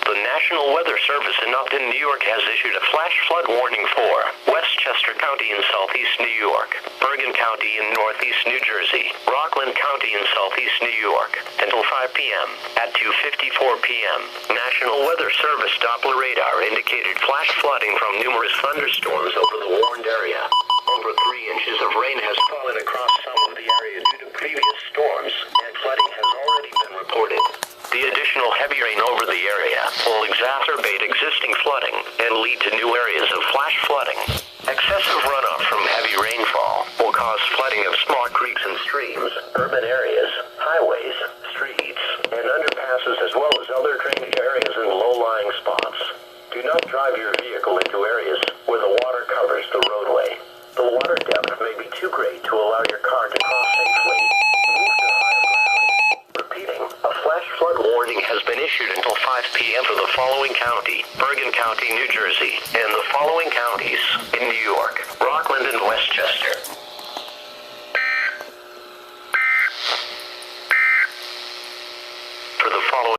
The National Weather Service in Upton, New York has issued a flash flood warning for Westchester County in southeast New York, Bergen County in northeast New Jersey, Rockland County in southeast New York, until 5 p.m. At 2:54 p.m., National Weather Service Doppler radar indicated flash flooding from numerous thunderstorms over the warned area. Over 3 inches of rain has fallen across some of the area due to previous storms, and flooding has already been reported. The additional heavy rain over the area will exacerbate existing flooding and lead to new areas of flash flooding. Excessive runoff from heavy rainfall will cause flooding of small creeks and streams, urban areas, highways, streets, and underpasses, as well as other drainage areas and low-lying spots. Do not drive your vehicle into areas where the water covers the roadway. The water depth may be too great to allow your car to cross safely. Move to higher ground. Repeating, a flash flood warning has been issued until 5 p.m. for the following county: Bergen County, New Jersey, and the following counties in New York, Rockland and Westchester.